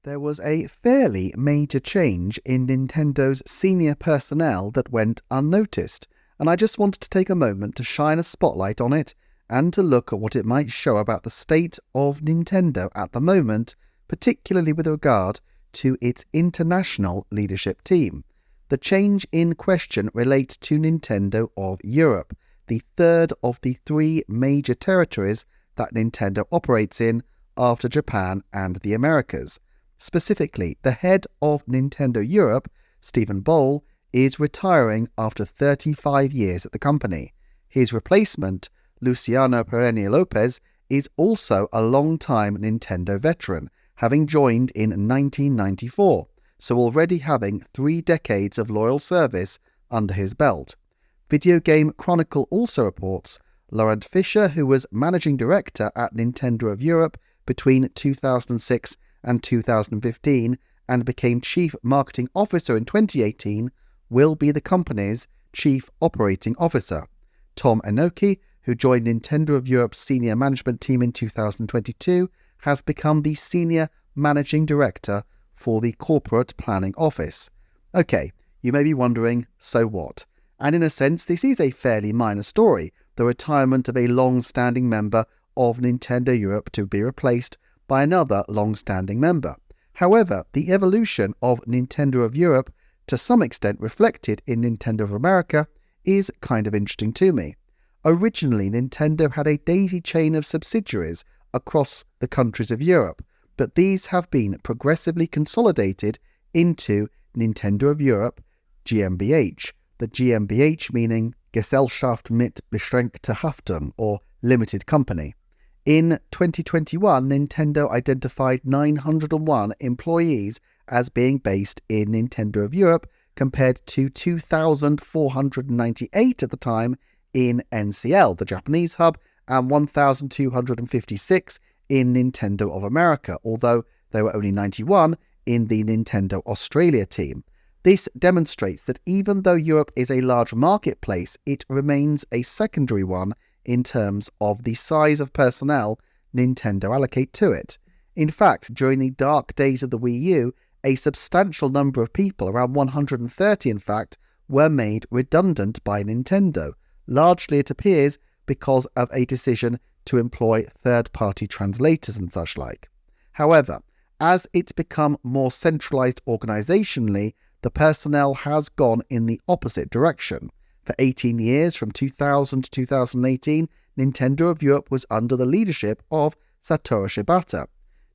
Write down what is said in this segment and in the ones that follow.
There was a fairly major change in Nintendo's senior personnel that went unnoticed, and I just wanted to take a moment to shine a spotlight on it and to look at what it might show about the state of Nintendo at the moment, particularly with regard to its international leadership team. The change in question relates to Nintendo of Europe, the third of the three major territories that Nintendo operates in after Japan and the Americas. Specifically, the head of Nintendo Europe, Stephen Boll, is retiring after 35 years at the company. His replacement, Luciano Pereira Lopez, is also a long-time Nintendo veteran, having joined in 1994, so already having 3 decades of loyal service under his belt. Video Game Chronicle also reports Laurent Fischer, who was managing director at Nintendo of Europe between 2006 and 2015 and became Chief Marketing Officer in 2018, will be the company's Chief Operating Officer. Tom Enoki, who joined Nintendo of Europe's senior management team in 2022, has become the Senior Managing Director for the Corporate Planning Office. Okay, you may be wondering, so what? And in a sense, this is a fairly minor story, the retirement of a long-standing member of Nintendo Europe to be replaced by another long-standing member. However, the evolution of Nintendo of Europe, to some extent reflected in Nintendo of America, is kind of interesting to me. Originally, Nintendo had a daisy chain of subsidiaries across the countries of Europe, but these have been progressively consolidated into Nintendo of Europe GmbH, the GmbH meaning Gesellschaft mit beschränkter Haftung, or limited company. In 2021, Nintendo identified 901 employees as being based in Nintendo of Europe, compared to 2,498 at the time in NCL, the Japanese hub, and 1,256 in Nintendo of America, although there were only 91 in the Nintendo Australia team. This demonstrates that even though Europe is a large marketplace, it remains a secondary one in terms of the size of personnel Nintendo allocate to it. In fact, during the dark days of the Wii U, a substantial number of people, around 130 in fact, were made redundant by Nintendo. Largely, it appears, because of a decision to employ third-party translators and such like. However, as it's become more centralised organisationally, the personnel has gone in the opposite direction. For 18 years, from 2000 to 2018, Nintendo of Europe was under the leadership of Satoru Shibata.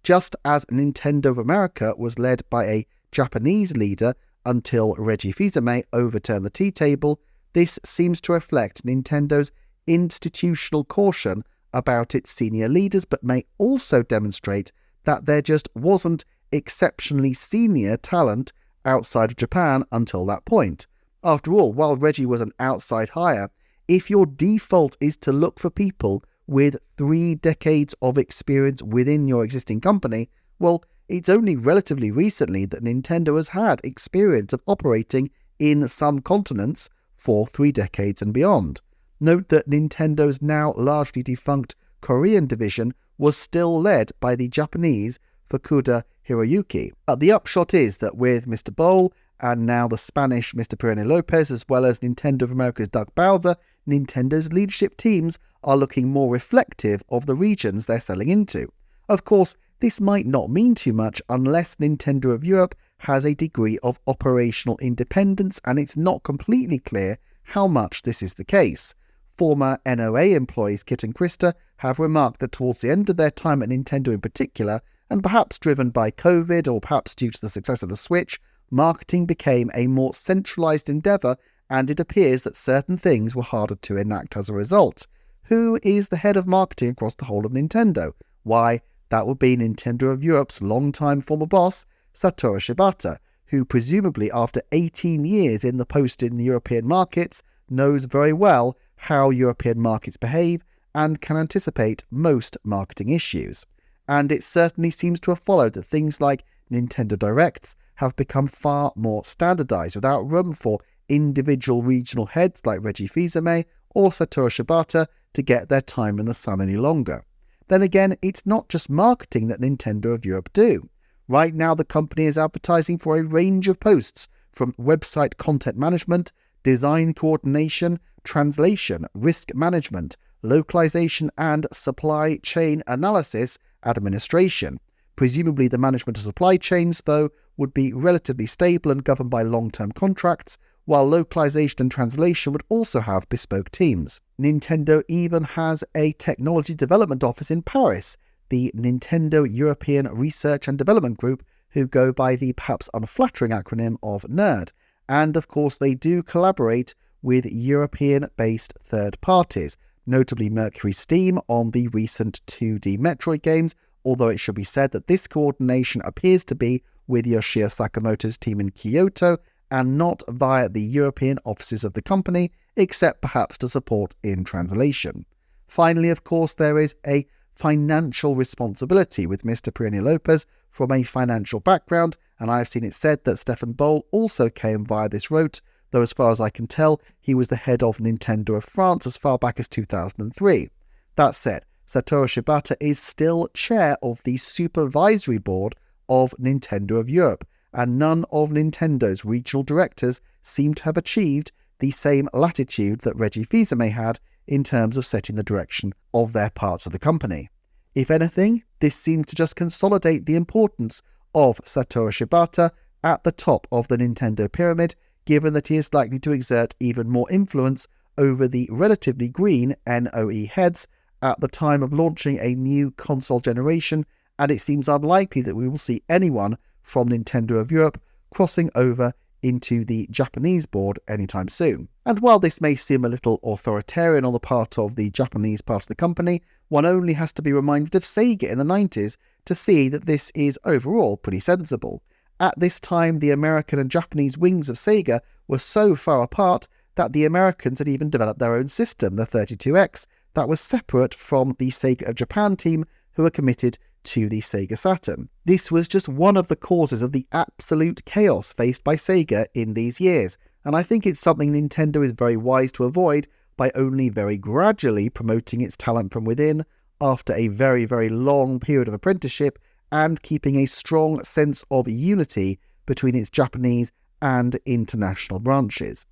Just as Nintendo of America was led by a Japanese leader until Reggie Fils-Aimé overturned the tea table, this seems to reflect Nintendo's institutional caution about its senior leaders, but may also demonstrate that there just wasn't exceptionally senior talent outside of Japan until that point. After all, while Reggie was an outside hire, if your default is to look for people with 3 decades of experience within your existing company, well, it's only relatively recently that Nintendo has had experience of operating in some continents for 3 decades and beyond. Note that Nintendo's now largely defunct Korean division was still led by the Japanese Fukuda Hiroyuki. But the upshot is that with Mr. Boll and now the Spanish Mr. Pereira Lopez, as well as Nintendo of America's Doug Bowser, Nintendo's leadership teams are looking more reflective of the regions they're selling into. Of course, this might not mean too much unless Nintendo of Europe has a degree of operational independence, and it's not completely clear how much this is the case. Former NOA employees Kit and Krista have remarked that towards the end of their time at Nintendo in particular, and perhaps driven by COVID or perhaps due to the success of the Switch, marketing became a more centralised endeavour, and it appears that certain things were harder to enact as a result. Who is the head of marketing across the whole of Nintendo? Why, that would be Nintendo of Europe's longtime former boss, Satoru Shibata, who presumably after 18 years in the post in the European markets, knows very well how European markets behave and can anticipate most marketing issues. And it certainly seems to have followed that things like Nintendo Directs have become far more standardised, without room for individual regional heads like Reggie Fils-Aimé or Satoru Shibata to get their time in the sun any longer. Then again, it's not just marketing that Nintendo of Europe do. Right now, the company is advertising for a range of posts from website content management, design coordination, translation, risk management, localization, and supply chain analysis administration. Presumably, the management of supply chains, though, would be relatively stable and governed by long-term contracts, while localization and translation would also have bespoke teams. Nintendo even has a technology development office in Paris, the Nintendo European Research and Development Group, who go by the perhaps unflattering acronym of NERD. And of course, they do collaborate with European-based third parties, notably Mercury Steam on the recent 2D Metroid games, although it should be said that this coordination appears to be with Yoshio Sakamoto's team in Kyoto and not via the European offices of the company, except perhaps to support in translation. Finally, of course, there is a financial responsibility with Mr. Pirani Lopez from a financial background, and I've seen it said that Stefan Boll also came via this route, though as far as I can tell, he was the head of Nintendo of France as far back as 2003. That said, Satoru Shibata is still chair of the supervisory board of Nintendo of Europe, and none of Nintendo's regional directors seem to have achieved the same latitude that Reggie Fils-Aimé had in terms of setting the direction of their parts of the company. If anything, this seems to just consolidate the importance of Satoru Shibata at the top of the Nintendo pyramid, given that he is likely to exert even more influence over the relatively green NOE heads at the time of launching a new console generation, and it seems unlikely that we will see anyone from Nintendo of Europe crossing over into the Japanese board anytime soon. And while this may seem a little authoritarian on the part of the Japanese part of the company, one only has to be reminded of Sega in the 90s to see that this is overall pretty sensible. At this time, the American and Japanese wings of Sega were so far apart that the Americans had even developed their own system, the 32X, that was separate from the Sega of Japan team, who were committed to the Sega Saturn. This was just one of the causes of the absolute chaos faced by Sega in these years, and I think it's something Nintendo is very wise to avoid by only very gradually promoting its talent from within after a very, very long period of apprenticeship and keeping a strong sense of unity between its Japanese and international branches.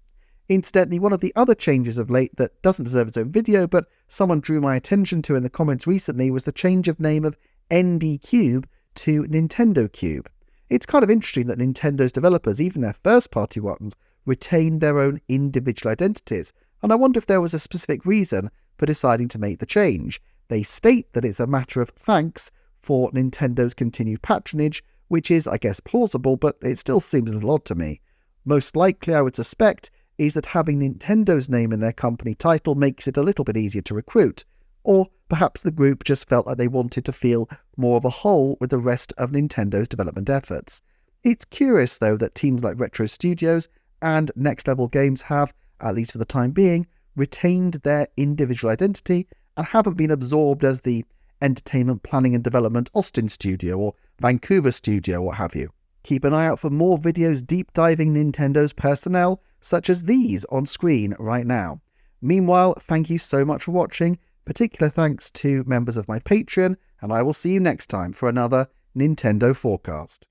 Incidentally, one of the other changes of late that doesn't deserve its own video, but someone drew my attention to in the comments recently, was the change of name of ND Cube to Nintendo Cube. It's kind of interesting that Nintendo's developers, even their first-party ones, retain their own individual identities, and I wonder if there was a specific reason for deciding to make the change. They state that it's a matter of thanks for Nintendo's continued patronage, which is, I guess, plausible, but it still seems a little odd to me. Most likely, I would suspect, is that having Nintendo's name in their company title makes it a little bit easier to recruit, or perhaps the group just felt like they wanted to feel more of a whole with the rest of Nintendo's development efforts. It's curious, though, that teams like Retro Studios and Next Level Games have, at least for the time being, retained their individual identity and haven't been absorbed as the Entertainment Planning and Development Austin Studio or Vancouver Studio, what have you. Keep an eye out for more videos deep diving Nintendo's personnel, such as these on screen right now. Meanwhile, thank you so much for watching. Particular thanks to members of my Patreon, and I will see you next time for another Nintendo Forecast.